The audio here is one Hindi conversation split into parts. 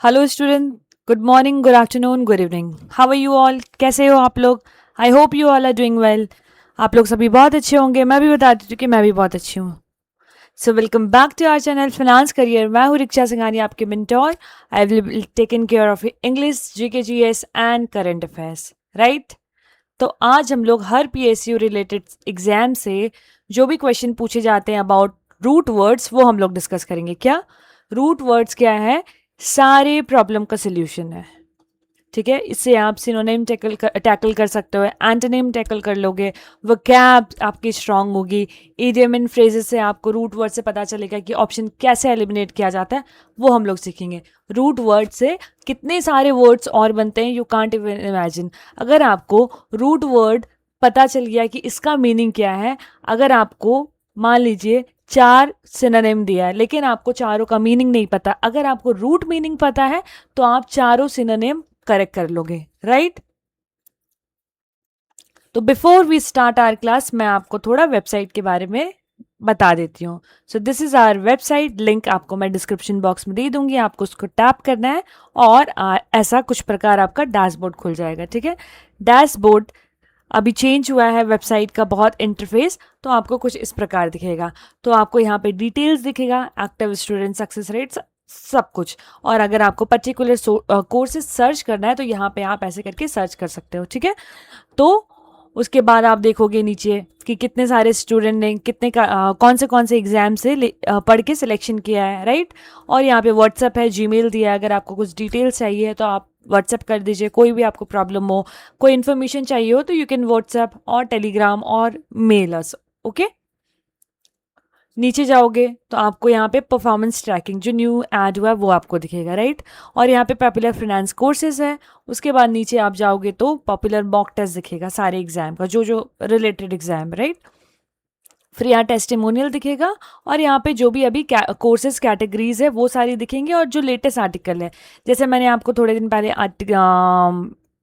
Hello student, good morning, good afternoon, good evening. How are you all? कैसे हो आप लोग? I hope you all are doing well. आप लोग सभी बहुत अच्छे होंगे। मैं भी बता देती हूँ कि मैं भी बहुत अच्छी हूँ। So welcome back to our channel finance career. मैं हूँ रिक्शा सिंघानिया, आपके mentor. I will taken care of English, GK, GS and current affairs, right? तो आज हम लोग हर पीएसयू रिलेटेड एग्जाम से जो भी क्वेश्चन पूछे जाते हैं अबाउट रूट वर्ड्स, वो हम लोग डिस्कस करेंगे। क्या रूट वर्ड्स क्या है? सारे प्रॉब्लम का सोल्यूशन है। ठीक है, इससे आप सिनोनिम टैकल कर सकते हो, एंटोनिम टैकल कर लोगे, वोकैब आपकी स्ट्रांग होगी, इडियम एंड फ्रेजेस से आपको रूट वर्ड से पता चलेगा कि ऑप्शन कैसे एलिमिनेट किया जाता है, वो हम लोग सीखेंगे। रूट वर्ड से कितने सारे वर्ड्स और बनते हैं, यू कांट इवन इमेजिन। अगर आपको रूट वर्ड पता चल गया कि इसका मीनिंग क्या है, अगर आपको मान लीजिए 4 सिनोनिम दिया है लेकिन आपको चारों का मीनिंग नहीं पता, अगर आपको रूट मीनिंग पता है तो आप चारों सिनोनिम करेक्ट कर लोगे, राइट? तो before we start our class, मैं आपको थोड़ा वेबसाइट के बारे में बता देती हूँ। So this is our website, link आपको मैं डिस्क्रिप्शन बॉक्स में दे दूंगी। आपको उसको टैप करना है और ऐसा कुछ प्रकार आपका डैशबोर्ड खुल जाएगा। ठीक है, डैशबोर्ड अभी चेंज हुआ है वेबसाइट का बहुत इंटरफेस, तो आपको कुछ इस प्रकार दिखेगा। तो आपको यहाँ पे डिटेल्स दिखेगा, एक्टिव स्टूडेंट सक्सेस रेट्स, सब कुछ। और अगर आपको पर्टिकुलर कोर्सेज सर्च करना है तो यहाँ पे आप ऐसे करके सर्च कर सकते हो। ठीक है, तो उसके बाद आप देखोगे नीचे कि कितने सारे स्टूडेंट ने कितने कौन से एग्जाम से पढ़ के सिलेक्शन किया है, राइट? और यहाँ पे व्हाट्सअप है, जीमेल दिया है। अगर आपको कुछ डिटेल्स चाहिए तो आप व्हाट्सअप कर दीजिए। कोई भी आपको प्रॉब्लम हो, कोई इन्फॉर्मेशन चाहिए हो तो यू कैन व्हाट्सअप और टेलीग्राम और मेल अस। ओके, नीचे जाओगे तो आपको यहाँ पे परफॉर्मेंस ट्रैकिंग जो न्यू ऐड हुआ है वो आपको दिखेगा, राइट? और यहाँ पे पॉपुलर फाइनेंस कोर्सेज है। उसके बाद नीचे आप जाओगे तो पॉपुलर मॉक टेस्ट दिखेगा सारे एग्जाम का, जो जो रिलेटेड एग्जाम, राइट? फिर यहाँ टेस्टिमोनियल दिखेगा और यहाँ पे जो भी अभी कोर्सेज कैटेगरीज है वो सारी दिखेंगी, और जो लेटेस्ट आर्टिकल है, जैसे मैंने आपको थोड़े दिन पहले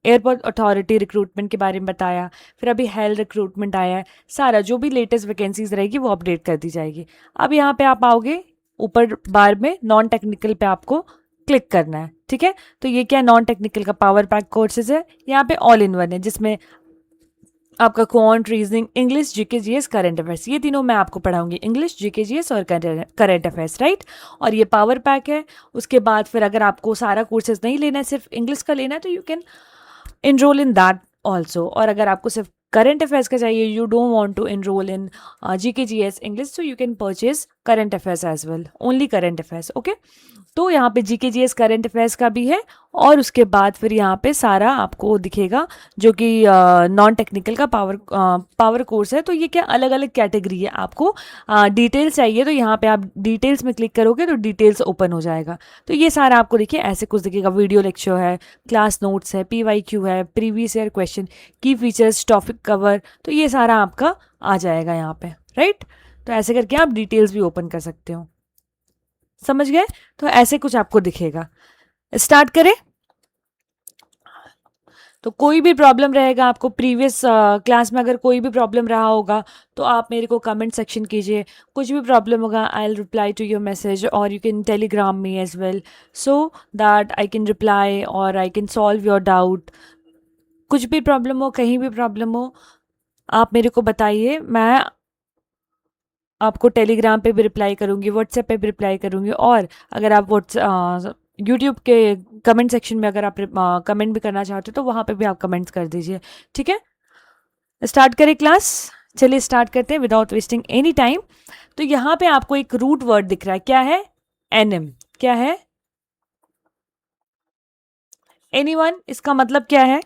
एयरपोर्ट अथॉरिटी रिक्रूटमेंट के बारे में बताया, फिर अभी हेल्थ रिक्रूटमेंट आया है, सारा जो भी लेटेस्ट वैकेंसीज रहेगी वो अपडेट कर दी जाएगी। अब यहाँ पे आप आओगे, ऊपर बार में नॉन टेक्निकल पे आपको क्लिक करना है। ठीक है, तो ये क्या नॉन टेक्निकल का पावर पैक कोर्सेज है। यहाँ पे ऑल इन वन है जिसमें आपका quant, reasoning, English, GK, GS, current affairs, ये तीनों मैं आपको पढ़ाऊंगी, इंग्लिश, जीके, जीएस और करंट अफेयर्स, राइट? और ये पावर पैक है। उसके बाद फिर अगर आपको सारा कोर्सेज नहीं लेना है, सिर्फ इंग्लिश का लेना है, तो you can enroll in that also। और अगर आपको सिर्फ करंट अफेयर्स का चाहिए, you don't want to enroll in GK, GS, English, so you can purchase current affairs as well, only current affairs. Okay, तो यहाँ पे जीके, जीएस, करंट अफेयर्स का भी है। और उसके बाद फिर यहाँ पे सारा आपको दिखेगा जो कि नॉन टेक्निकल का पावर कोर्स है। तो ये क्या अलग अलग कैटेगरी है। आपको डिटेल्स चाहिए तो यहाँ पे आप डिटेल्स में क्लिक करोगे तो डिटेल्स ओपन हो जाएगा। तो ये सारा आपको देखिए ऐसे कुछ दिखेगा, वीडियो लेक्चर है, क्लास नोट्स है, पीवाईक्यू है, प्रीवियस ईयर क्वेश्चन, की फीचर्स, टॉपिक कवर, तो ये सारा आपका आ जाएगा यहाँ पे, राइट? तो ऐसे करके आप डिटेल्स भी ओपन कर सकते हो। समझ गए? तो ऐसे कुछ आपको दिखेगा। स्टार्ट करें? तो कोई भी प्रॉब्लम रहेगा आपको प्रीवियस क्लास में, अगर कोई भी प्रॉब्लम रहा होगा तो आप मेरे को कमेंट सेक्शन कीजिए। कुछ भी प्रॉब्लम होगा I will reply to your message, और you can telegram me as well, so that I can reply और I can solve your doubt. कुछ भी प्रॉब्लम हो, कहीं भी प्रॉब्लम हो, आप मेरे को बताइए। मैं आपको टेलीग्राम पे भी रिप्लाई करूँगी, व्हाट्सएप पे भी रिप्लाई करूँगी, और अगर आप यूट्यूब के कमेंट सेक्शन में अगर आप कमेंट भी करना चाहते हो तो वहाँ पे भी आप कमेंट्स कर दीजिए। ठीक है, स्टार्ट करें क्लास? चलिए स्टार्ट करते हैं विदाउट वेस्टिंग एनी टाइम। तो यहाँ पे आपको एक रूट वर्ड दिख रहा है, क्या है? एनिम। क्या है? एनीवन, इसका मतलब क्या है?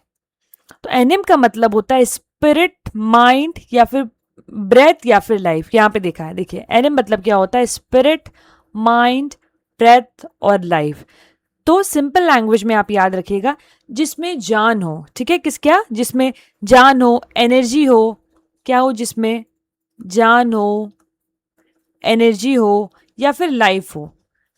तो एनिम का मतलब होता है स्पिरिट, माइंड, या फिर ब्रेथ, या फिर लाइफ। यहाँ पे देखा है, देखिए एनिम मतलब क्या होता है? स्पिरिट, माइंड, ब्रेथ और लाइफ। तो सिंपल लैंग्वेज में आप याद रखिएगा, जिसमें जान हो। ठीक है, किस क्या? जिसमें जान हो, एनर्जी हो। क्या हो? जिसमें जान हो, एनर्जी हो, या फिर लाइफ हो।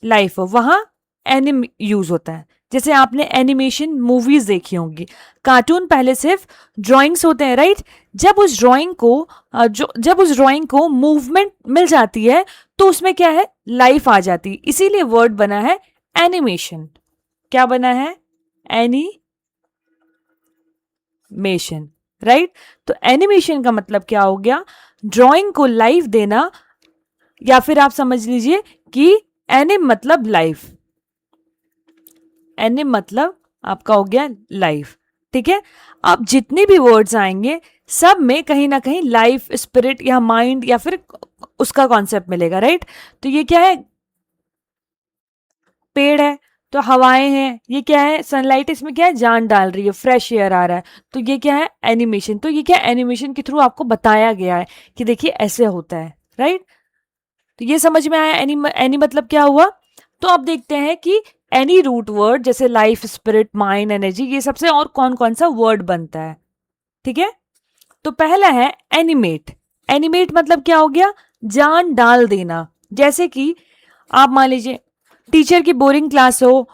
लाइफ हो, वहाँ एनिम यूज होता है। जैसे आपने एनिमेशन मूवीज देखी होंगी, कार्टून पहले सिर्फ ड्राइंग्स होते हैं, राइट? जब उस ड्राइंग को मूवमेंट मिल जाती है तो उसमें क्या है? लाइफ आ जाती है, इसीलिए वर्ड बना है एनिमेशन। क्या बना है? Animation, right? तो एनिमेशन का मतलब क्या हो गया? ड्राइंग को लाइफ देना, या फिर आप समझ लीजिए कि एनिम मतलब लाइफ, एनिम मतलब आपका हो गया लाइफ, ठीक है? अब जितने भी वर्ड्स आएंगे सब में कहीं ना कहीं लाइफ, स्पिरिट या माइंड या फिर उसका कॉन्सेप्ट मिलेगा, राइट? तो ये क्या है? पेड़ है, तो हवाएं हैं, ये क्या है? सनलाइट, इसमें क्या है? जान डाल रही है, फ्रेश एयर आ रहा है, तो ये क्या है? एनिमेशन। तो ये क्या एनिमेशन के थ्रू आपको बताया गया है कि देखिए ऐसे होता है, राइट? तो ये समझ में आया एनी मतलब क्या हुआ? तो अब देखते हैं कि एनी रूट वर्ड जैसे लाइफ, स्पिरिट, माइंड, एनर्जी, ये सबसे और कौन कौन सा वर्ड बनता है, ठीक है? तो पहला है एनिमेट। एनिमेट मतलब क्या हो गया? जान डाल देना। जैसे कि आप मान लीजिए टीचर की बोरिंग क्लास हो,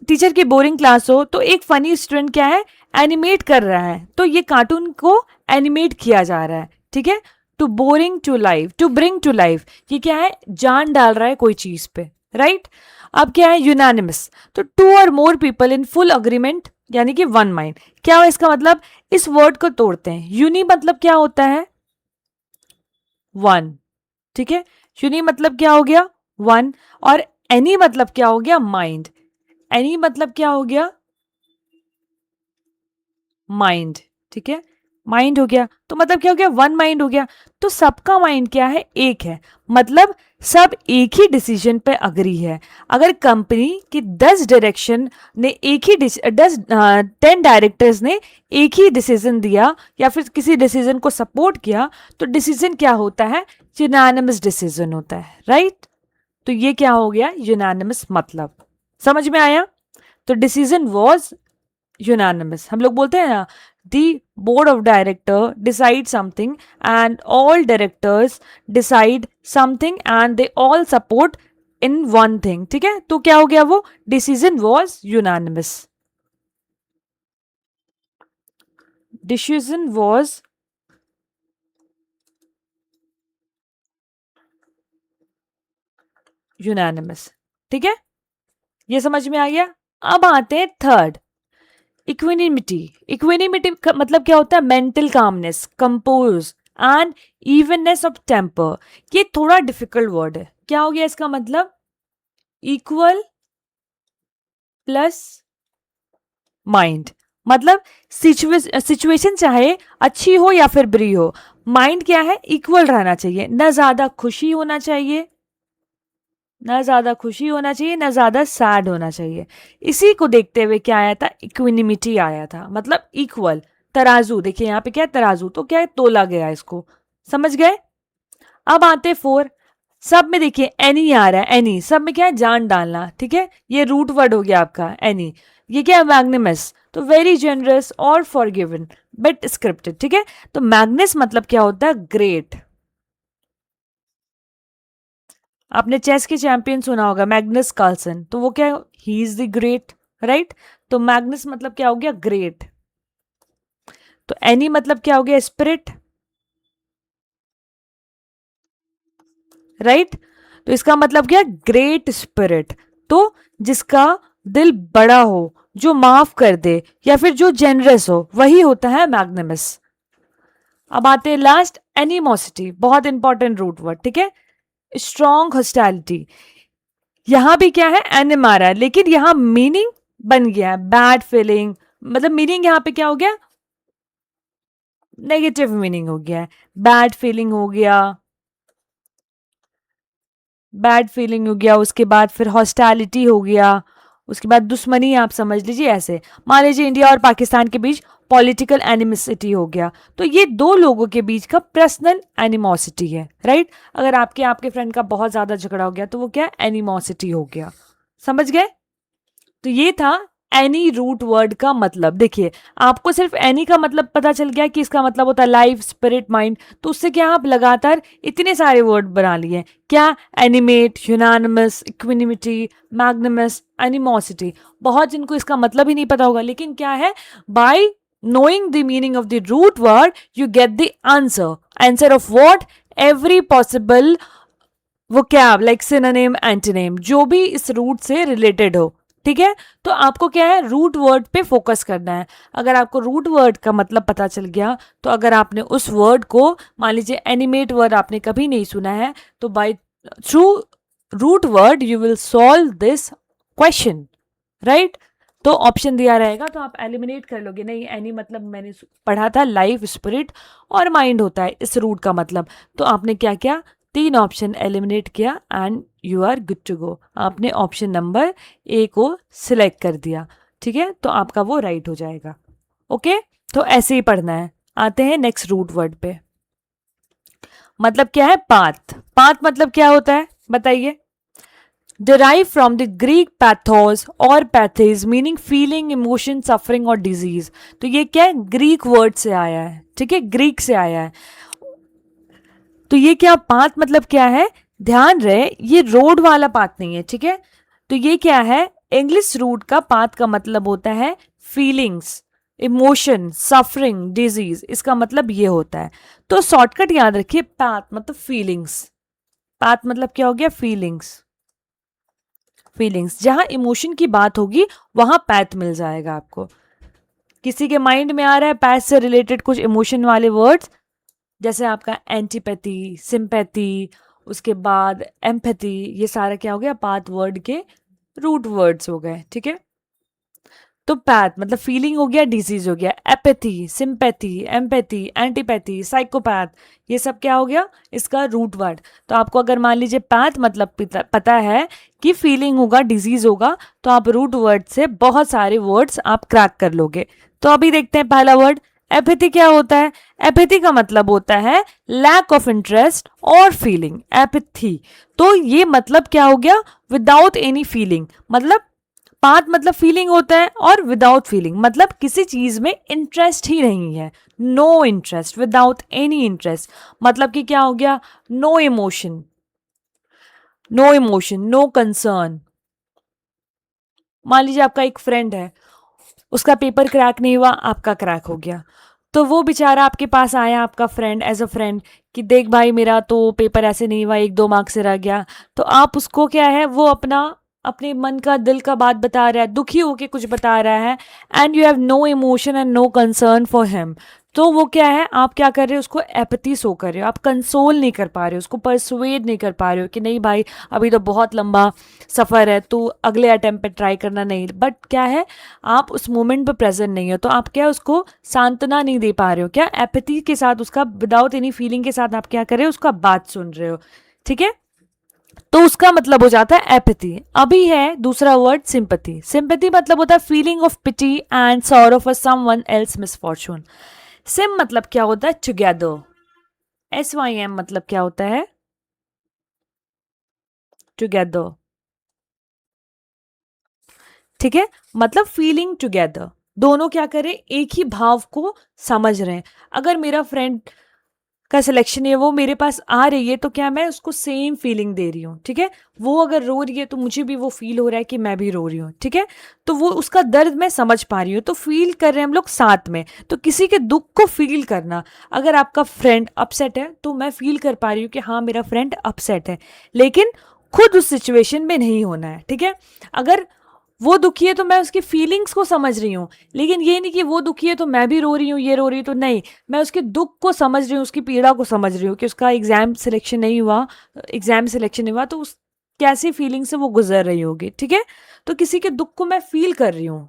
टीचर की बोरिंग क्लास हो तो एक फनी स्टूडेंट क्या है? एनिमेट कर रहा है, तो ये कार्टून को एनिमेट किया जा रहा है, ठीक है? To boring to life, to bring to life, ये क्या है? जान डाल रहा है कोई चीज पे, राइट? अब क्या है? यूनानिमस, तो टू और more people in full agreement, यानी कि वन माइंड। क्या हो इसका मतलब? इस वर्ड को तोड़ते हैं। यूनि मतलब क्या होता है? वन, ठीक है? यूनि मतलब क्या हो गया? वन। और एनी मतलब क्या हो गया? माइंड। एनी मतलब क्या हो गया? माइंड, ठीक है? माइंड हो गया, तो मतलब क्या हो गया? वन माइंड हो गया। तो सबका माइंड क्या है? एक है, मतलब सब एक ही डिसीजन पे अग्री है। अगर कंपनी की 10 डायरेक्शन ने एक ही 10 डायरेक्टर्स ने एक ही डिसीजन दिया या फिर किसी डिसीजन को सपोर्ट किया, तो डिसीजन क्या होता है? यूनानिमस डिसीजन होता है, राइट? तो ये क्या हो गया? यूनानिमस मतलब। समझ में आया? तो डिसीजन वॉज यूनानिमस। हम लोग बोलते हैं ना, दी board of director decide something and all directors decide something and they all support in one thing, ठीक है? तो क्या हो गया? वो decision was unanimous. Decision was unanimous, ठीक है? ये समझ में आ गया? अब आते हैं थर्ड, इक्विनिमिटी। इक्विनिमिटी का मतलब क्या होता है? Mental calmness, compose and evenness of temper. ये थोड़ा डिफिकल्ट वर्ड है। क्या हो गया इसका मतलब? इक्वल प्लस माइंड, मतलब सिचुएशन चाहे अच्छी हो या फिर बुरी हो, माइंड क्या है? इक्वल रहना चाहिए। ना ज्यादा खुशी होना चाहिए, ना ज्यादा खुशी होना चाहिए, ना ज्यादा सैड होना चाहिए। इसी को देखते हुए क्या आया था? इक्विनिमिटी आया था, मतलब इक्वल। तराजू, देखिए यहाँ पे क्या है? तराजू, तो क्या है? तोला गया इसको। समझ गए? अब आते फोर। सब में देखिए एनी आ रहा है, एनी सब में क्या है? जान डालना, ठीक है? ये रूट वर्ड हो गया आपका एनी। ये क्या है? मैग्निमस, तो वेरी जेनरस और फॉरगिवन बट स्क्रिप्टेड, ठीक है? तो मैग्नस मतलब क्या होता है? ग्रेट। आपने चेस के चैंपियन सुना होगा मैग्नस कार्लसन, तो वो क्या? He is the great, right? तो मैग्नस मतलब क्या हो गया? ग्रेट। तो एनी मतलब क्या हो गया? Spirit, right? तो इसका मतलब क्या? Great spirit. तो जिसका दिल बड़ा हो, जो माफ कर दे या फिर जो जेनरस हो, वही होता है मैग्निमस। अब आते हैं लास्ट, एनिमोसिटी, बहुत इंपॉर्टेंट रूट वर्ड, ठीक है? Strong hostility. यहां भी क्या है? एनिम आ रहा है, लेकिन यहां मीनिंग बन गया है बैड फीलिंग, मतलब मीनिंग यहां पे क्या हो गया? नेगेटिव मीनिंग हो गया है। बैड फीलिंग हो गया, बैड फीलिंग हो गया, उसके बाद फिर हॉस्टैलिटी हो गया, उसके बाद दुश्मनी, आप समझ लीजिए ऐसे। मान लीजिए इंडिया और पाकिस्तान के बीच पॉलिटिकल एनिमिसिटी हो गया, तो ये दो लोगों के बीच का पर्सनल एनिमोसिटी है, राइट? अगर आपके आपके फ्रेंड का बहुत ज्यादा झगड़ा हो गया तो वो क्या? एनिमोसिटी हो गया। समझ गए? तो ये था एनी रूट वर्ड का मतलब। देखिए आपको सिर्फ एनी का मतलब पता चल गया कि इसका मतलब होता है लाइफ, स्पिरिट, माइंड, तो उससे क्या आप लगातार इतने सारे वर्ड बना लिए। क्या? Animate, unanimous, equanimity, magnanimous, animosity. बहुत जिनको इसका मतलब ही नहीं पता होगा, लेकिन क्या है? By knowing the meaning of the root word you get the answer of what? Every possible vocab like synonym, antonym, जो भी इस रूट से रिलेटेड हो, ठीक है। तो आपको क्या है, रूट वर्ड पे फोकस करना है। अगर आपको रूट वर्ड का मतलब पता चल गया, तो अगर आपने उस वर्ड को, मान लीजिए एनिमेट वर्ड आपने कभी नहीं सुना है, तो by through root word you will solve this question, right. तो ऑप्शन दिया रहेगा तो आप एलिमिनेट कर लोगे, नहीं एनी मतलब मैंने पढ़ा था लाइफ, स्पिरिट और माइंड होता है इस रूट का मतलब। तो आपने क्या किया, 3 ऑप्शन एलिमिनेट किया and you are good to go. आपने ऑप्शन नंबर ए को सिलेक्ट कर दिया, ठीक है, तो आपका वो राइट हो जाएगा। ओके, तो ऐसे ही पढ़ना है। आते हैं नेक्स्ट रूट वर्ड पे। मतलब क्या है, पाथ। पाथ मतलब क्या होता है बताइए। derived from the Greek pathos और pathes meaning feeling, emotion, suffering और disease। तो ये क्या है, ग्रीक वर्ड से आया है, ठीक है, ग्रीक से आया है। तो ये क्या पाथ मतलब क्या है, ध्यान रहे ये रोड वाला पाथ नहीं है, ठीक है। तो ये क्या है, इंग्लिश रूट का पाथ का मतलब होता है फीलिंग्स, इमोशन, सफरिंग, डिजीज, इसका मतलब ये होता है। तो शॉर्टकट याद रखिए, पाथ मतलब फीलिंग्स। पाथ मतलब क्या हो गया, फीलिंग्स। फीलिंग्स, जहां इमोशन की बात होगी वहां पैथ मिल जाएगा आपको। किसी के माइंड में आ रहा है पैथ से रिलेटेड कुछ इमोशन वाले वर्ड्स, जैसे आपका एंटीपैथी, सिंपैथी, उसके बाद एम्पैथी, ये सारा क्या हो गया, पाथ वर्ड के रूट वर्ड्स हो गए, ठीक है। तो पैथ मतलब फीलिंग हो गया, डिजीज हो गया। Apathy, sympathy, empathy, antipathy, psychopath, ये सब क्या हो गया, इसका रूट वर्ड। तो आपको अगर मान लीजिए पैथ मतलब पता है कि फीलिंग होगा, डिजीज होगा, तो आप रूट वर्ड से बहुत सारे वर्ड्स आप क्रैक कर लोगे। तो अभी देखते हैं पहला वर्ड, एपैथी क्या होता है। एपैथी का मतलब होता है लैक ऑफ इंटरेस्ट और फीलिंग, एपैथी। तो ये मतलब क्या हो गया, विदाउट एनी फीलिंग। मतलब पाथ मतलब फीलिंग होता है, और विदाउट फीलिंग मतलब किसी चीज में इंटरेस्ट ही नहीं है, no interest, without any interest. मतलब कि क्या हो गया, no emotion, no emotion, no concern. मान लीजिए आपका एक फ्रेंड है, उसका पेपर क्रैक नहीं हुआ, आपका क्रैक हो गया। तो वो बेचारा आपके पास आया, आपका फ्रेंड, एज अ फ्रेंड, कि देख भाई मेरा तो पेपर ऐसे नहीं हुआ, 1-2 मार्क्स से रह गया। तो आप उसको क्या है, वो अपना अपने मन का दिल का बात बता रहा है, दुखी होके कुछ बता रहा है, and you have no emotion and no concern for him. तो वो क्या है, आप क्या कर रहे हो, उसको एपैथी शो कर रहे हो, आप कंसोल नहीं कर पा रहे हो, उसको परसुएड नहीं कर पा रहे हो कि नहीं भाई अभी तो बहुत लंबा सफ़र है, तू अगले अटेम्प्ट पे ट्राई करना, नहीं। बट क्या है, आप उस मोमेंट पे प्रेजेंट नहीं हो, तो आप क्या उसको सांत्वना नहीं दे पा रहे हो, क्या एपैथी के साथ, उसका विदाउट एनी फीलिंग के साथ आप क्या कर रहे हो, उसका बात सुन रहे हो, ठीक है। तो उसका मतलब हो जाता है एपैथी। अभी है दूसरा वर्ड, सिंपैथी। सिंपैथी मतलब होता है feeling of pity and sorrow for someone else misfortune. Sym मतलब क्या होता है, टुगेदर। SYM मतलब क्या होता है, टुगेदर, ठीक है। मतलब फीलिंग टुगेदर, दोनों क्या करें, एक ही भाव को समझ रहे हैं। अगर मेरा फ्रेंड का सिलेक्शन है, वो मेरे पास आ रही है, तो क्या मैं उसको सेम फीलिंग दे रही हूँ, ठीक है। वो अगर रो रही है तो मुझे भी वो फील हो रहा है कि मैं भी रो रही हूँ, ठीक है। तो वो उसका दर्द मैं समझ पा रही हूँ, तो फील कर रहे हैं हम लोग साथ में। तो किसी के दुख को फील करना, अगर आपका फ्रेंड अपसेट है तो मैं फील कर पा रही हूँ कि हाँ मेरा फ्रेंड अपसेट है, लेकिन खुद उस सिचुएशन में नहीं होना है, ठीक है। अगर वो दुखी है तो मैं उसकी फीलिंग्स को समझ रही हूँ, लेकिन ये नहीं कि वो दुखी है तो मैं भी रो रही हूँ, ये रो रही हूँ, तो नहीं। मैं उसके दुख को समझ रही हूँ, उसकी पीड़ा को समझ रही हूँ कि उसका एग्जाम सिलेक्शन नहीं हुआ, एग्जाम सिलेक्शन नहीं हुआ, तो उस कैसी फीलिंग से वो गुजर रही होगी, ठीक है। तो किसी के दुख को मैं फील कर रही हूँ।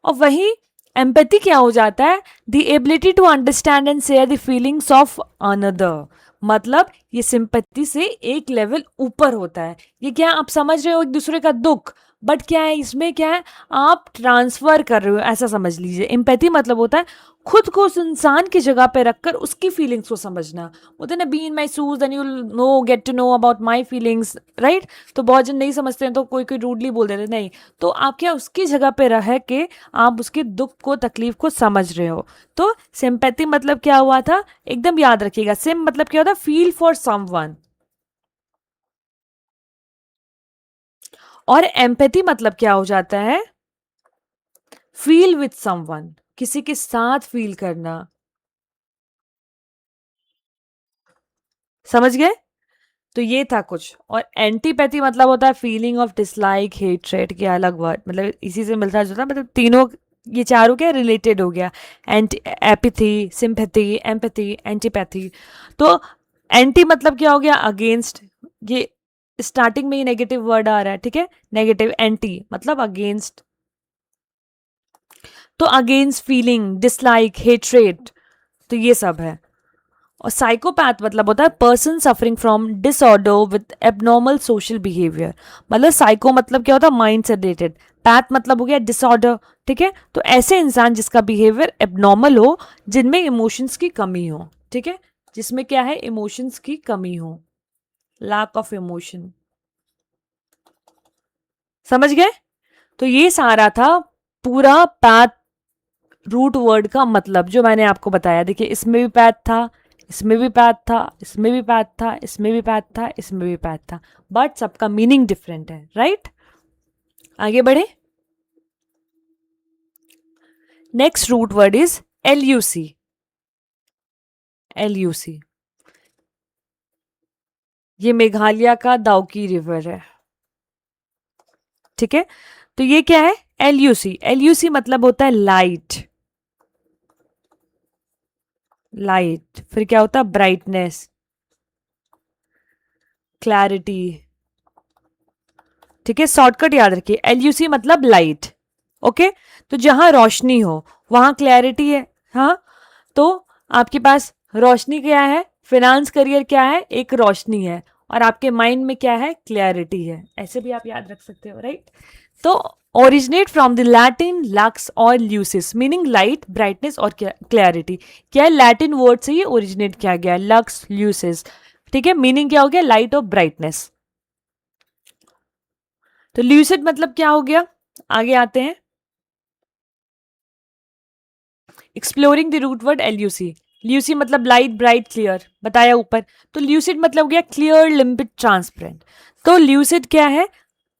और वही एम्पैथी क्या हो जाता है, the ability to understand and share the feelings of another. मतलब ये सिंपैथी से एक लेवल ऊपर होता है। ये क्या, आप समझ रहे हो एक दूसरे का दुख, बट क्या है इसमें, क्या है, आप ट्रांसफर कर रहे हो, ऐसा समझ लीजिए। एम्पैथी मतलब होता है खुद को उस इंसान की जगह पे रखकर उसकी फीलिंग्स को समझना। होता है ना, be in my shoes then you know, get to know about my feelings, right. तो बहुत जन नहीं समझते हैं, तो कोई कोई रूडली बोल देते हैं, नहीं। तो आप क्या उसकी जगह पे रह के आप उसके दुख को, तकलीफ को समझ रहे हो। तो सिंपैथी मतलब क्या हुआ था, एकदम याद रखिएगा। सिम मतलब क्या होता है, फील फॉर समवन। और एम्पैथी मतलब क्या हो जाता है, फील विथ समवन, किसी के साथ फील करना। समझ गए। तो ये था कुछ। और एंटीपैथी मतलब होता है फीलिंग ऑफ डिसलाइक, हेट्रेड के अलग वर्ड, मतलब इसी से मिलता जुलता, मतलब तीनों ये चारों क्या रिलेटेड हो गया। Anti apathy, sympathy, empathy, antipathy. तो एंटी मतलब क्या हो गया, अगेंस्ट। ये स्टार्टिंग में ही नेगेटिव वर्ड आ रहा है, ठीक है, नेगेटिव, एंटी मतलब अगेंस्ट। तो अगेंस्ट फीलिंग, डिसलाइक, हेट्रेड, तो ये सब है। और साइकोपैथ मतलब होता है person suffering from disorder with abnormal social behaviour. मतलब साइको मतलब क्या होता है, माइंड से रिलेटेड, पैथ मतलब हो गया डिसऑर्डर, ठीक है। तो ऐसे इंसान जिसका बिहेवियर एबनॉर्मल हो, जिनमें इमोशंस की कमी हो, ठीक है, जिसमें क्या है, इमोशंस की कमी हो, लैक ऑफ इमोशन। समझ गए? तो ये सारा था पूरा पैथ रूट वर्ड का मतलब जो मैंने आपको बताया। देखिए इसमें भी पैथ था, इसमें भी पैथ था, इसमें भी पैथ था, इसमें भी पैथ था, इसमें भी पैथ था, बट सबका मीनिंग डिफरेंट है, राइट। आगे बढ़े। Next root word is LUC। LUC ये मेघालय का दाउकी रिवर है, ठीक है। तो ये क्या है, LUC। LUC मतलब होता है लाइट। लाइट फिर क्या होता है, ब्राइटनेस, क्लैरिटी, ठीक है। शॉर्टकट याद रखिए, LUC मतलब लाइट, ओके। तो जहां रोशनी हो वहां क्लैरिटी है, हाँ। तो आपके पास रोशनी क्या है, फिनांस करियर क्या है, एक रोशनी है, और आपके माइंड में क्या है, क्लैरिटी है। ऐसे भी आप याद रख सकते हो, राइट। तो originate from the Latin lux और ल्यूसिस मीनिंग लाइट, ब्राइटनेस और क्लैरिटी। क्या है, लैटिन वर्ड से ये ओरिजिनेट किया गया, लक्स ल्यूसिस, ठीक है। मीनिंग क्या हो गया, लाइट और ब्राइटनेस। तो ल्यूसिड मतलब क्या हो गया, आगे आते हैं। Exploring the root word LUC। LUC मतलब लाइट, ब्राइट, क्लियर, बताया ऊपर। तो ल्यूसिड मतलब हो गया क्लियर, लिम्पिड, ट्रांसपेरेंट। तो ल्यूसिड क्या है,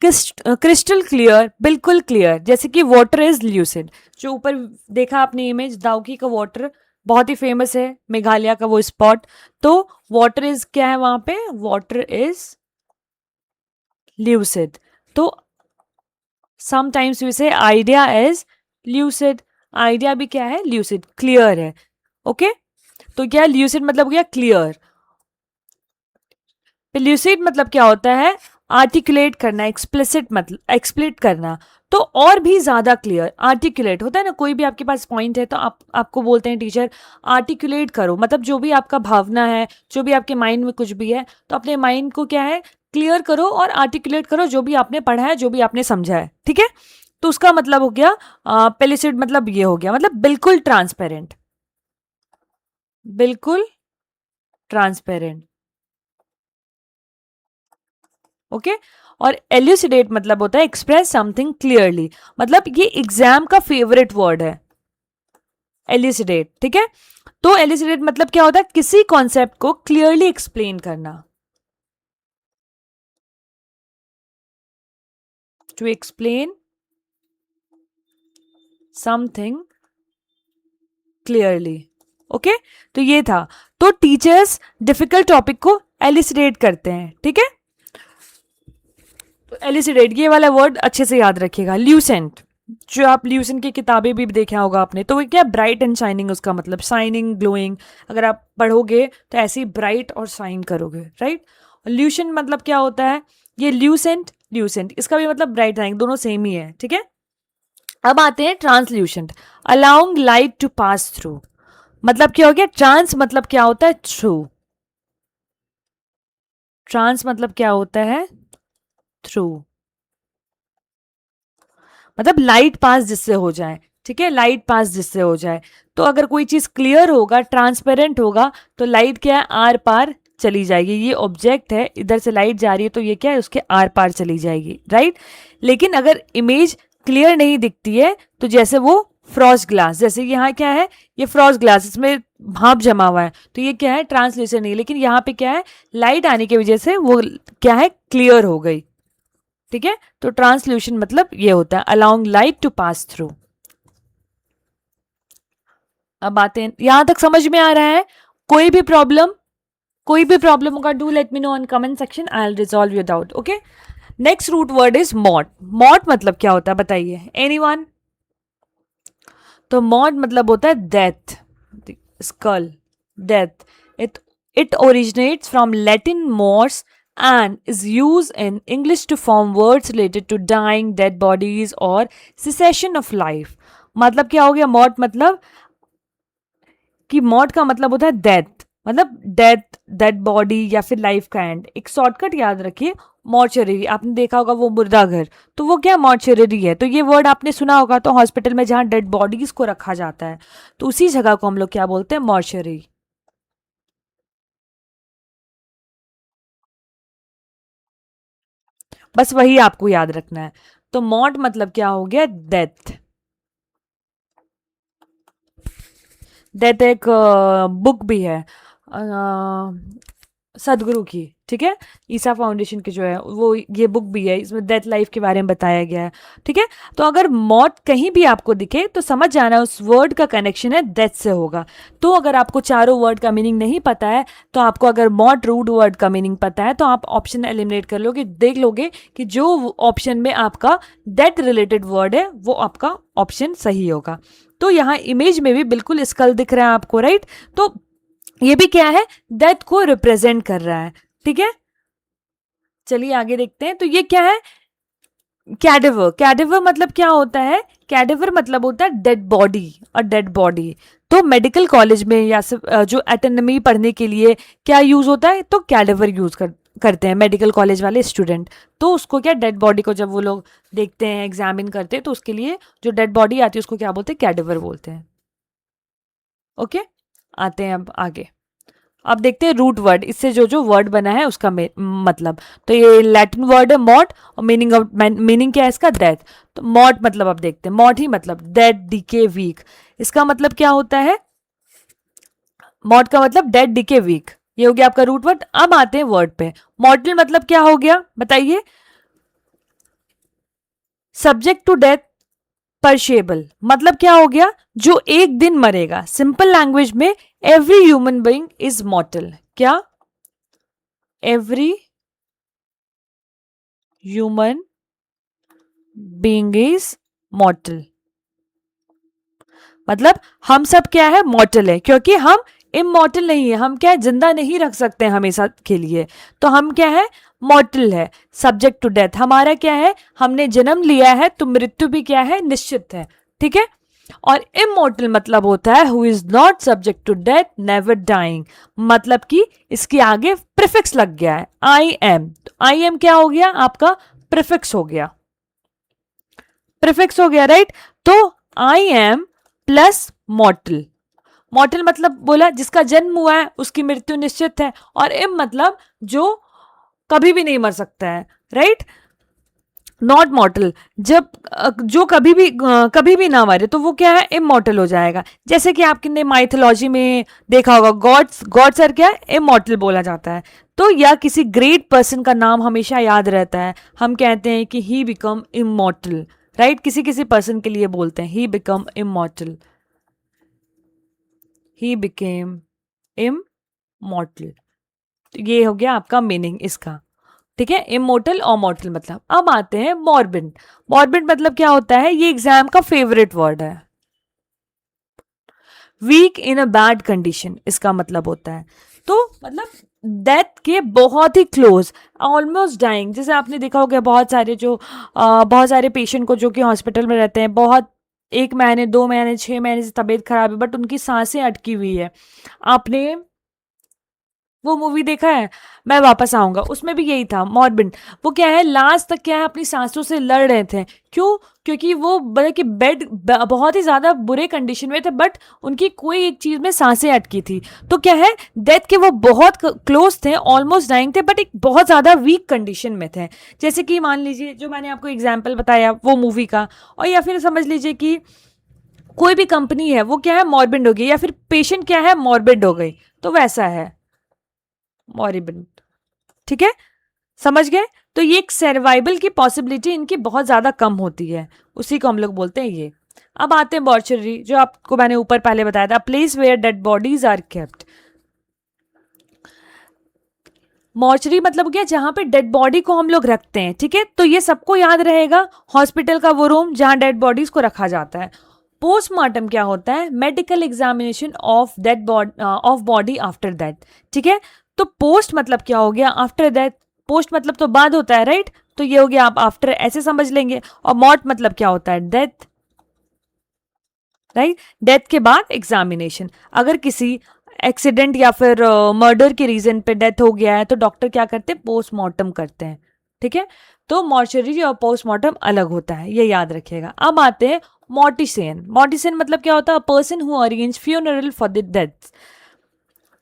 क्रिस्टल क्लियर, बिल्कुल क्लियर, जैसे कि वाटर इज ल्यूसिड। जो ऊपर देखा आपने इमेज, दाउकी का वाटर बहुत ही फेमस है, मेघालय का वो स्पॉट। तो वाटर इज क्या है वहां पे, वाटर इज ल्यूसिड। तो समटाइम्स वी से आइडिया इज ल्यूसिड। आइडिया भी क्या है, ल्यूसिड, क्लियर है, ओके। तो क्या ल्यूसिड मतलब हो गया क्लियर। ल्यूसिड मतलब क्या होता है, आर्टिकुलेट करना, एक्सप्लिसिट मतलब एक्सप्लिट करना। तो और भी ज्यादा क्लियर, आर्टिकुलेट होता है ना, कोई भी आपके पास पॉइंट है तो आपको बोलते हैं टीचर आर्टिकुलेट करो, मतलब जो भी आपका भावना है, जो भी आपके माइंड में कुछ भी है, तो अपने माइंड को क्या है, क्लियर करो और आर्टिकुलेट करो, जो भी आपने पढ़ा है, जो भी आपने समझा है, ठीक है। तो उसका मतलब हो गया पेलिसिड, मतलब ये हो गया, मतलब बिल्कुल ट्रांसपेरेंट, बिल्कुल ट्रांसपेरेंट, ओके। और एल्यूसिडेट मतलब होता है एक्सप्रेस समथिंग क्लियरली, मतलब ये एग्जाम का फेवरेट वर्ड है, एल्यूसिडेट, ठीक है। तो एल्यूसिडेट मतलब क्या होता है, किसी कॉन्सेप्ट को क्लियरली एक्सप्लेन करना, to explain something clearly, okay. तो ये था। तो टीचर्स डिफिकल्ट टॉपिक को एलिसिडेट करते हैं, ठीक है। तो एलिसिडेट ये वाला वर्ड अच्छे से याद रखिएगा। ल्यूसेंट, जो आप ल्यूसेंट की किताबें भी देखा होगा आपने, तो वो क्या, ब्राइट एंड शाइनिंग, उसका मतलब शाइनिंग, ग्लोइंग। अगर आप पढ़ोगे तो ऐसे ही ब्राइट और शाइन करोगे, राइट। ल्यूशन मतलब क्या होता है, ये ल्यूसेंट, ल्यूसेंट इसका भी मतलब ब्राइट शाइनिंग, दोनों सेम ही है, ठीक है। अब आते हैं translucent, allowing light to pass through. मतलब क्या हो गया, ट्रांस मतलब क्या होता है, थ्रू। ट्रांस मतलब क्या होता है, थ्रू, मतलब लाइट पास जिससे हो जाए, ठीक है, लाइट पास जिससे हो जाए। तो अगर कोई चीज क्लियर होगा, ट्रांसपेरेंट होगा, तो लाइट क्या है, आर पार चली जाएगी। ये ऑब्जेक्ट है, इधर से लाइट जा रही है, तो ये क्या है, उसके आर पार चली जाएगी, राइट। लेकिन अगर इमेज क्लियर नहीं दिखती है, तो जैसे वो फ्रॉस्ट ग्लास, जैसे यहाँ क्या है, ये फ्रॉस्ट ग्लास, इसमें भाप जमा हुआ है, तो ये क्या है, ट्रांसलेशन नहीं, लेकिन यहाँ पे क्या है, लाइट आने की वजह से वो क्या है, क्लियर हो गई, ठीक है। तो ट्रांसल्यूशन मतलब ये होता है allowing light to pass through. अब आते हैं, यहां तक समझ में आ रहा है, कोई भी प्रॉब्लम, कोई भी प्रॉब्लम होगा do let me know on comment section, I will resolve your doubt. Okay, next root word is mort. Mort मतलब क्या होता है बताइए, एनीवन? तो मॉट मतलब होता है death, skull, death. It originates from Latin mors and is used in English to form words related to dying, dead bodies or cessation of life. मतलब क्या हो गया मॉट? मतलब कि मॉट का मतलब होता है डेथ, मतलब डेथ, डेड बॉडी या फिर लाइफ का एंड. एक शॉर्टकट याद रखिए, मॉर्चरी. आपने देखा होगा वो मुर्दा घर, तो वो क्या मॉर्चरी है. तो ये वर्ड आपने सुना होगा, तो हॉस्पिटल में जहाँ डेड बॉडीज को रखा जाता है, तो उसी जगह को हम लोग क्या बोलते हैं? मॉर्चरी. बस वही आपको याद रखना है. तो मॉट मतलब क्या हो गया? डेथ. डेथ एक बुक भी है सदगुरु की, ठीक है, ईसा फाउंडेशन की जो है वो, ये बुक भी है, इसमें डेथ लाइफ के बारे में बताया गया है. ठीक है, तो अगर मौत कहीं भी आपको दिखे तो समझ जाना उस वर्ड का कनेक्शन है डेथ से होगा. तो अगर आपको चारों वर्ड का मीनिंग नहीं पता है, तो आपको अगर मौत रूट वर्ड का मीनिंग पता है, तो आप ऑप्शन एलिमिनेट कर लोगे, देख लोगे कि जो ऑप्शन में आपका डेथ रिलेटेड वर्ड है वो आपका ऑप्शन सही होगा. तो यहाँ इमेज में भी बिल्कुल स्कल दिख रहा है आपको, राइट? तो ये भी क्या है? डेथ को रिप्रेजेंट कर रहा है. ठीक है, चलिए आगे देखते हैं. तो ये क्या है? कैडेवर. कैडेवर मतलब क्या होता है? कैडेवर मतलब होता है डेड बॉडी, और डेड बॉडी तो मेडिकल कॉलेज में या जो एटोनॉमी पढ़ने के लिए क्या यूज होता है? तो कैडेवर यूज करते हैं मेडिकल कॉलेज वाले स्टूडेंट. तो उसको क्या, डेड बॉडी को जब वो लोग देखते हैं, एग्जामिन करते हैं, तो उसके लिए जो डेड बॉडी आती है उसको क्या बोलते हैं? कैडेवर बोलते हैं. ओके, आते हैं अब आगे. अब देखते हैं रूट वर्ड, इससे जो जो वर्ड बना है उसका मतलब. तो ये लैटिन वर्ड है मॉट, और मीनिंग क्या है इसका? डेथ. तो मॉट मतलब अब देखते हैं, मॉट ही मतलब डेड, डीके, वीक. इसका मतलब क्या होता है? मॉट का मतलब डेड, डीके, वीक. ये हो गया आपका रूट वर्ड. अब आते हैं वर्ड पे. मॉर्टल मतलब क्या हो गया बताइए? Subject to death, perishable. मतलब क्या हो गया? जो एक दिन मरेगा. सिंपल लैंग्वेज में every human being is mortal. क्या? Every human being is mortal. मतलब हम सब क्या है? मॉर्टल है, क्योंकि हम इमॉर्टल नहीं है. हम क्या है? जिंदा नहीं रख सकते हमेशा के लिए. तो हम क्या है? मॉर्टल है. सब्जेक्ट टू डेथ हमारा क्या है? हमने जन्म लिया है, तो मृत्यु भी क्या है? निश्चित है. ठीक है, और इमॉर्टल मतलब होता है who is not subject to death, never dying. मतलब कि इसके आगे प्रीफिक्स लग गया है, आई एम. तो आई एम क्या हो गया? आपका प्रीफिक्स हो गया. प्रीफिक्स हो गया, राइट? तो आई एम प्लस मॉर्टल. मॉर्टल मतलब बोला जिसका जन्म हुआ है उसकी मृत्यु निश्चित है, और इम मतलब जो कभी भी नहीं मर सकता है, राइट? नॉट मॉर्टल, जब जो कभी भी ना मरे, तो वो क्या है? इमॉर्टल हो जाएगा. जैसे कि आपने माइथोलॉजी में देखा होगा, गॉड्स आर क्या? इमॉर्टल बोला जाता है. तो या किसी ग्रेट पर्सन का नाम हमेशा याद रहता है, हम कहते हैं कि ही बिकम इमॉर्टल, राइट? किसी किसी पर्सन के लिए बोलते हैं he become immortal, he became immortal. ये हो गया आपका मीनिंग इसका. ठीक है, इमोर्टल और मॉर्टल मतलब. अब आते हैं मॉर्बिड. मॉर्बिड मतलब क्या होता है? ये एग्जाम का फेवरेट वर्ड है. Weak in a bad condition इसका मतलब होता है. तो मतलब डेथ के बहुत ही क्लोज, ऑलमोस्ट डाइंग. जैसे आपने देखा होगा बहुत सारे पेशेंट को जो कि हॉस्पिटल में रहते हैं, बहुत 1 महीने 2 महीने 6 महीने से तबीयत खराब है, बट उनकी सांसें अटकी हुई है. आपने वो मूवी देखा है, मैं वापस आऊंगा? उसमें भी यही था मॉर्बिड. वो क्या है? लास्ट तक क्या है? अपनी सांसों से लड़ रहे थे. क्यों? क्योंकि वो बल्कि कि बहुत ही ज्यादा बुरे कंडीशन में थे, बट उनकी कोई एक चीज में सांसें अटकी थी. तो क्या है? डेथ के वो बहुत क्लोज थे, ऑलमोस्ट डाइंग थे, बट एक बहुत ज्यादा वीक कंडीशन में थे. जैसे कि मान लीजिए जो मैंने आपको एग्जाम्पल बताया वो मूवी का, और या फिर समझ लीजिए कि कोई भी कंपनी है वो क्या है? मॉर्बिड हो गई, या फिर पेशेंट क्या है? मॉर्बिड हो गई. तो वैसा है मॉरिबल. ठीक है, समझ गए? तो ये एक सर्वाइवल की पॉसिबिलिटी इनकी बहुत ज्यादा कम होती है, उसी को हम लोग बोलते हैं ये. अब आते हैं मॉर्चरी, जो आपको मैंने ऊपर पहले बताया था, place where dead bodies are kept. Mortuary मतलब हो गया जहां पे डेड बॉडी को हम लोग रखते हैं, ठीक है, तो ये सबको याद रहेगा, हॉस्पिटल का वो रूम जहां डेड बॉडीज को रखा जाता है। पोस्टमार्टम क्या होता है? Medical examination of dead body, of body after death, ठीक है। तो पोस्ट मतलब क्या हो गया? After death. पोस्ट मतलब तो बाद होता है, राइट, तो ये हो गया, आप आफ्टर ऐसे समझ लेंगे। और मॉर्ट मतलब क्या होता है? डेथ, राइट, डेथ के बाद एग्जामिनेशन। अगर किसी एक्सीडेंट या फिर मर्डर के रीजन पे डेथ हो गया है तो डॉक्टर क्या करते हैं? पोस्टमार्टम करते हैं, ठीक है। तो मॉर्चरी और पोस्टमार्टम अलग होता है, ये याद रखिएगा। अब आते हैं मॉर्टिसियन। मॉर्टिसियन मतलब क्या होता है? Person who arrange funeral for the death.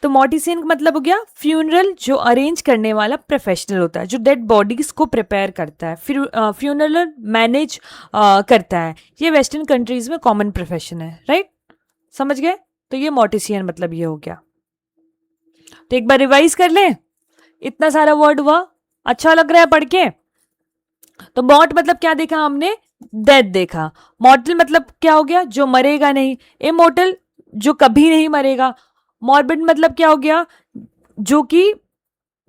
तो मॉर्टिसियन का मतलब हो गया फ्यूनरल जो अरेंज करने वाला प्रोफेशनल होता है, जो डेड बॉडीज को प्रिपेयर करता है, फिर फ्यूनरल मैनेज करता है। ये वेस्टर्न कंट्रीज में कॉमन प्रोफेशन है, राइट, समझ गए? तो ये मॉर्टिसियन मतलब ये हो गया। तो एक बार रिवाइज कर लें, इतना सारा वर्ड हुआ, अच्छा लग रहा है पढ़ के? तो मॉर्ट मतलब क्या देखा हमने? डेथ देखा। मॉर्टल मतलब क्या हो गया? जो मरेगा नहीं। इमोर्टल जो कभी नहीं मरेगा। मॉर्बिड मतलब क्या हो गया? जो कि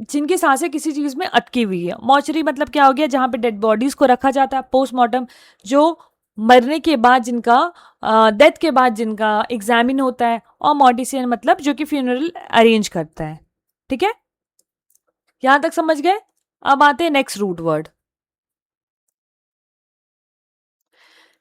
जिनकी सांसें किसी चीज में अटकी हुई है। मॉर्चरी मतलब क्या हो गया? जहां पे डेड बॉडीज को रखा जाता है। पोस्टमार्टम जो मरने के बाद जिनका, डेथ के बाद जिनका एग्जामिन होता है। और मॉर्टिसियन मतलब जो कि फ्यूनरल अरेंज करता है, ठीक है, यहां तक समझ गए? अब आते हैं next root word,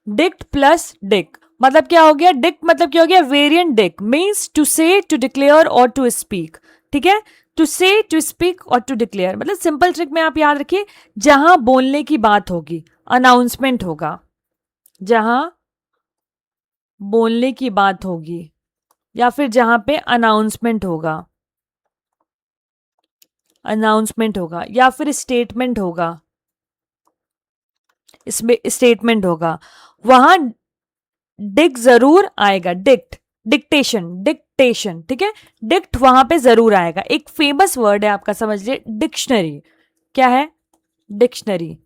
dict plus dic. मतलब क्या हो गया? डिक्ट मतलब क्या हो गया? Variant dic means to say, to declare और टू स्पीक, ठीक है। टू से, टू स्पीक और टू डिक्लेयर मतलब सिंपल ट्रिक में आप याद रखिए, जहां बोलने की बात होगी अनाउंसमेंट होगा, जहां बोलने की बात होगी या फिर जहां पे अनाउंसमेंट होगा, अनाउंसमेंट होगा या फिर स्टेटमेंट होगा, इसमें स्टेटमेंट होगा, वहां डिक जरूर आएगा। डिक्ट, डिक्टेशन, डिक्टेशन, ठीक है, डिक्ट वहां पे जरूर आएगा। एक फेमस वर्ड है आपका, समझ लीजिए, डिक्शनरी। क्या है? डिक्शनरी।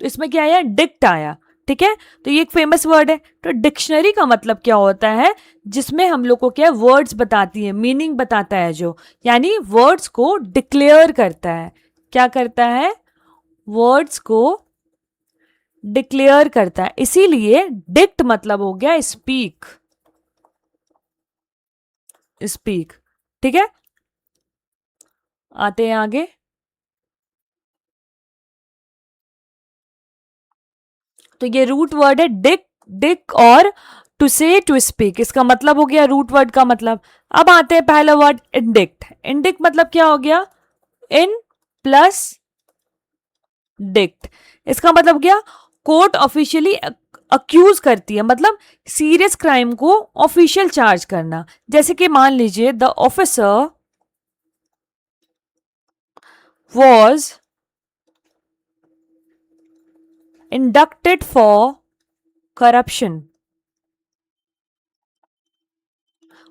तो इसमें क्या आया? डिक्ट आया, ठीक है। तो ये एक फेमस वर्ड है। तो डिक्शनरी का मतलब क्या होता है? जिसमें हम लोग को क्या, वर्ड्स बताती है, मीनिंग बताता है, जो यानी वर्ड्स को डिक्लेयर करता है। क्या करता है? वर्ड्स को डिक्लेयर करता है। इसीलिए डिक्ट मतलब हो गया स्पीक, स्पीक, ठीक है। आते हैं आगे। तो ये रूट वर्ड है डिक, डिक और टू से, टू स्पीक, इसका मतलब हो गया रूट वर्ड का मतलब। अब आते हैं पहला वर्ड इंडिक्ट। इंडिक्ट मतलब क्या हो गया? In plus dict. इसका मतलब हो गया कोर्ट ऑफिशियली अक्यूज करती है, मतलब सीरियस क्राइम को ऑफिशियल चार्ज करना। जैसे कि मान लीजिए the officer was inducted for corruption.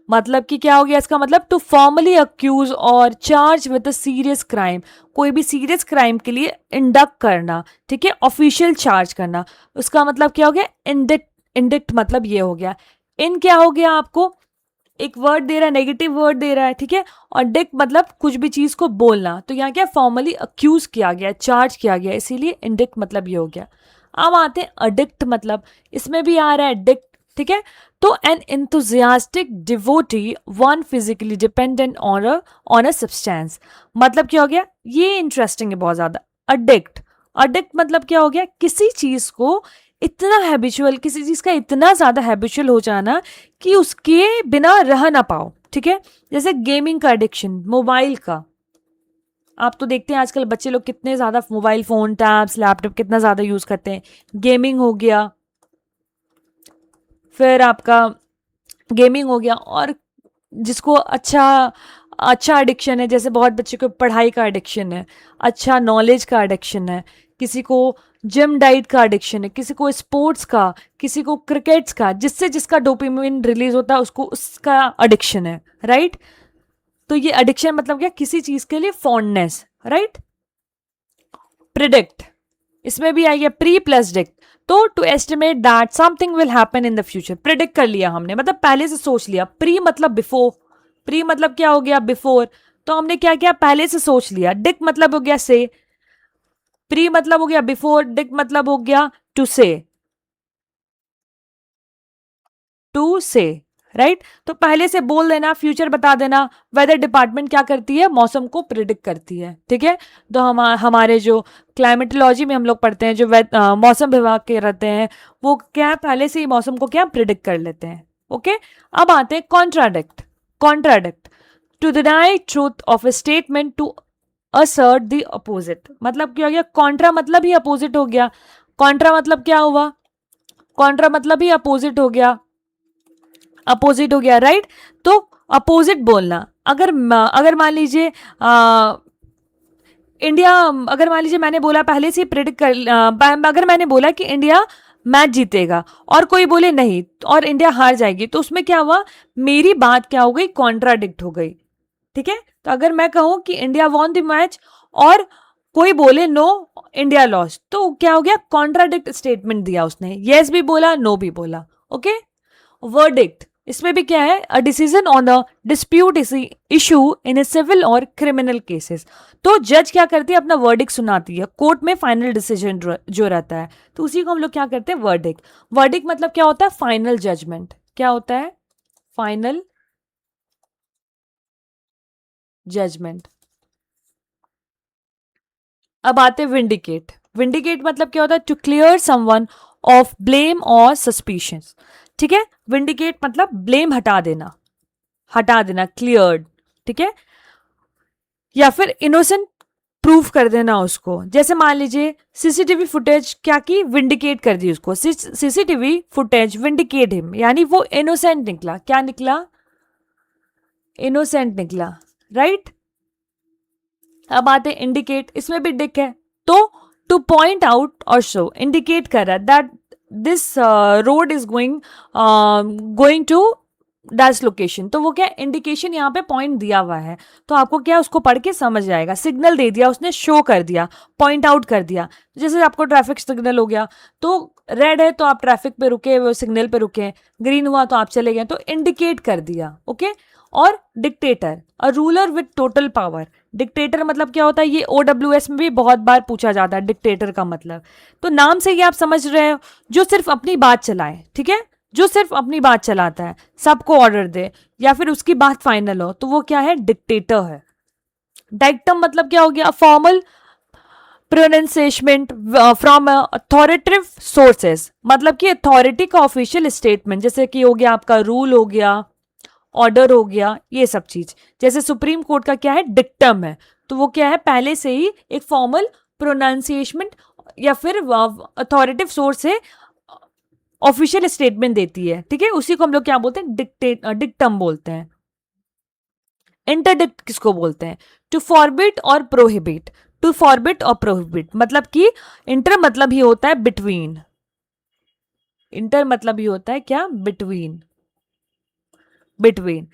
मतलब कि क्या हो गया इसका मतलब? टू फॉर्मली अक्यूज और charge with a serious crime, कोई भी सीरियस क्राइम के लिए इंडक्ट करना, ठीक है, ऑफिशियल चार्ज करना। उसका मतलब क्या हो गया? इंडिक्ट। इंडिक्ट मतलब ये हो गया। इन क्या हो गया? आपको एक वर्ड दे रहा है, नेगेटिव वर्ड दे रहा है, ठीक है, और डिक्ट मतलब कुछ भी चीज को बोलना। तो यहाँ क्या? फॉर्मली अक्यूज किया गया, चार्ज किया गया, इसीलिए इंडिक्ट मतलब ये हो गया। अब आते हैं अडिक्ट मतलब, इसमें भी आ रहा है डिक्ट, ठीक है। तो N enthusiastic devotee one physically dependent on a substance। मतलब क्या हो गया? ये इंटरेस्टिंग है बहुत ज्यादा। अडिक्ट, अडिक्ट मतलब क्या हो गया? किसी चीज को इतना हैबिचुअल, किसी चीज का इतना ज्यादा हैबिचुअल हो जाना कि उसके बिना रह ना पाओ, ठीक है। जैसे गेमिंग का एडिक्शन, मोबाइल का, आप तो देखते हैं आजकल बच्चे लोग कितने ज्यादा मोबाइल फोन, टैब्स, लैपटॉप कितना ज्यादा यूज करते हैं। गेमिंग हो गया, फिर आपका गेमिंग हो गया, और जिसको अच्छा अच्छा एडिक्शन है, जैसे बहुत बच्चे को पढ़ाई का एडिक्शन है, अच्छा नॉलेज का एडिक्शन है, किसी को जिम डाइट का एडिक्शन है, किसी को स्पोर्ट्स का, किसी को क्रिकेट्स का, जिससे जिसका डोपामिन रिलीज होता है उसको उसका एडिक्शन है, राइट। तो ये एडिक्शन मतलब क्या? किसी चीज के लिए फॉन्डनेस, राइट। प्रिडिक्ट, इसमें भी आई है प्री प्लस डिक्ट। तो to estimate that something will happen in the future, predict कर लिया हमने, मतलब पहले से सोच लिया। प्री मतलब बिफोर, प्री मतलब क्या हो गया, बिफोर। तो हमने क्या किया, पहले से सोच लिया। डिक मतलब हो गया से, प्री मतलब हो गया बिफोर, डिक मतलब हो गया टू से, टू से, राइट। तो पहले से बोल देना, फ्यूचर बता देना। वेदर डिपार्टमेंट क्या करती है, मौसम को प्रिडिक्ट करती है, ठीक है। तो हमारे जो क्लाइमेटोलॉजी में हम लोग पढ़ते हैं, जो मौसम विभाग के रहते हैं, वो क्या है, पहले से ही मौसम को क्या प्रिडिक्ट कर लेते हैं, ओके। अब आते हैं contradict. Contradict, to deny truth of a statement, to assert the opposite. मतलब क्या हो गया, कॉन्ट्रा मतलब ही अपोजिट हो गया। कॉन्ट्रा मतलब क्या हुआ, कॉन्ट्रा मतलब ही अपोजिट हो गया, अपोजिट हो गया, राइट। तो अपोजिट बोलना, अगर अगर मान लीजिए इंडिया, अगर मान लीजिए मैंने बोला पहले से प्रिडिक्ट कर, अगर मैंने बोला कि इंडिया मैच जीतेगा और कोई बोले नहीं और इंडिया हार जाएगी, तो उसमें क्या हुआ, मेरी बात क्या हो गई, कॉन्ट्राडिक्ट हो गई, ठीक है। तो अगर मैं कहूं कि इंडिया वॉन द मैच और कोई बोले नो, इंडिया लॉस्ट, तो क्या हो गया, कॉन्ट्राडिक्ट स्टेटमेंट दिया उसने, यस भी बोला, नो भी बोला, ओके। वर्डिक्ट, इसमें भी क्या है, a decision on a dispute issue in a civil और क्रिमिनल केसेस। तो जज क्या करती है, अपना वर्डिक्ट सुनाती है, कोर्ट में फाइनल डिसीजन जो रहता है, तो उसी को हम लोग क्या करते हैं, वर्डिक्ट। वर्डिक्ट मतलब क्या होता है, फाइनल जजमेंट। क्या होता है, फाइनल जजमेंट। अब आते हैं विंडिकेट। विंडिकेट मतलब क्या होता है, to clear someone of blame और सस्पिशन, ठीक है। विंडिकेट मतलब ब्लेम हटा देना, हटा देना, क्लियर्ड, ठीक है। या फिर इनोसेंट प्रूफ कर देना उसको। जैसे मान लीजिए सीसीटीवी फुटेज क्या की, विंडिकेट कर दी उसको, सीसीटीवी फुटेज विंडिकेट हिम, यानी वो इनोसेंट निकला। क्या निकला, इनोसेंट निकला, राइट। अब आते इंडिकेट, इसमें भी डिक है, तो टू पॉइंट आउट और शो, इंडिकेट कर रहा है that this road is going going to that location. तो वो क्या, इंडिकेशन यहाँ पे पॉइंट दिया हुआ है, तो आपको क्या उसको पढ़ के समझ आएगा। सिग्नल दे दिया उसने, शो कर दिया, पॉइंट आउट कर दिया। जैसे आपको ट्रैफिक सिग्नल हो गया, तो रेड है तो आप ट्रैफिक पे रुके, वो सिग्नल पे रुके, ग्रीन हुआ तो आप चले गए, तो इंडिकेट कर दिया, ओके। और dictator, a ruler with total power. Dictator मतलब क्या होता है, ये OWS में भी बहुत बार पूछा जाता है डिक्टेटर का मतलब। तो नाम से ही आप समझ रहे हो, जो सिर्फ अपनी बात चलाए, ठीक है, जो सिर्फ अपनी बात चलाता है, सबको ऑर्डर दे, या फिर उसकी बात फाइनल हो, तो वो क्या है, डिक्टेटर है। डायक्टम मतलब क्या हो गया, formal pronunciation from authoritative sources, मतलब कि अथॉरिटी का ऑफिशियल स्टेटमेंट, जैसे कि हो गया आपका रूल हो गया, ऑर्डर हो गया, ये सब चीज। जैसे सुप्रीम कोर्ट का क्या है, डिक्टम है, तो वो क्या है, पहले से ही एक फॉर्मल प्रोनाउंसिएशन या फिर अथॉरिटेटिव सोर्स से ऑफिशियल स्टेटमेंट देती है, ठीक है, उसी को हम लोग क्या बोलते हैं, डिक्टम बोलते हैं। इंटरडिक्ट किसको बोलते हैं, टू फॉरबिड और प्रोहिबिट। टू फॉरबिड और प्रोहिबिट मतलब कि इंटर मतलब ही होता है बिटवीन, इंटर मतलब ही होता है क्या, बिटवीन, बिटवीन,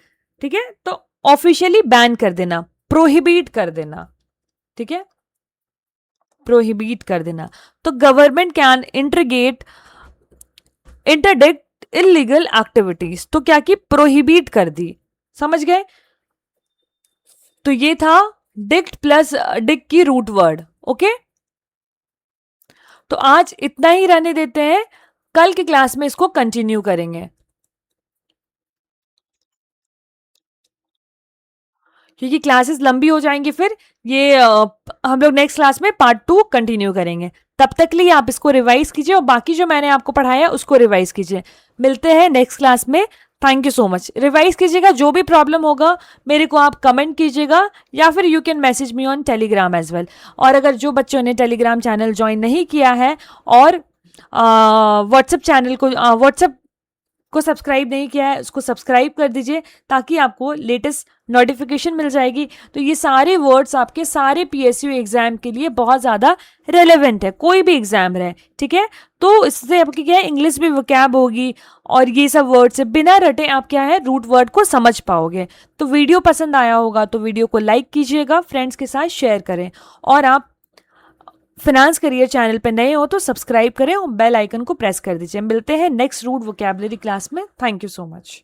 ठीक है। तो ऑफिशियली बैन कर देना, प्रोहिबिट कर देना, ठीक है, प्रोहिबिट कर देना। तो government can interdict illegal activities, तो क्या की, प्रोहिबिट कर दी, समझ गए। तो ये था डिक्ट प्लस डिक की रूट वर्ड, ओके। तो आज इतना ही रहने देते हैं, कल की क्लास में इसको कंटिन्यू करेंगे, क्योंकि क्लासेस लंबी हो जाएंगी। फिर ये हम लोग नेक्स्ट क्लास में पार्ट 2 कंटिन्यू करेंगे। तब तक के लिए आप इसको रिवाइज कीजिए और बाकी जो मैंने आपको पढ़ाया उसको रिवाइज कीजिए। मिलते हैं नेक्स्ट क्लास में। Thank you so much. Revise कीजिएगा, जो भी प्रॉब्लम होगा मेरे को आप कमेंट कीजिएगा, या फिर you can message me on Telegram as well. और अगर जो बच्चों ने टेलीग्राम चैनल ज्वाइन नहीं किया है और व्हाट्सएप चैनल को व्हाट्सएप को सब्सक्राइब नहीं किया है, उसको सब्सक्राइब कर दीजिए, ताकि आपको लेटेस्ट नोटिफिकेशन मिल जाएगी। तो ये सारे वर्ड्स आपके सारे PSU एग्जाम के लिए बहुत ज़्यादा रेलेवेंट है, कोई भी एग्जाम रहे, ठीक है। तो इससे आपकी क्या है, इंग्लिश भी वोकैब होगी, और ये सब वर्ड से बिना रटे आप क्या है, रूट वर्ड को समझ पाओगे। तो वीडियो पसंद आया होगा तो वीडियो को लाइक कीजिएगा, फ्रेंड्स के साथ शेयर करें, और आप फाइनेंस करियर चैनल पे नए हो तो सब्सक्राइब करें और बेल आइकन को प्रेस कर दीजिए। मिलते हैं नेक्स्ट रूट वोकैबुलरी क्लास में। Thank you so much.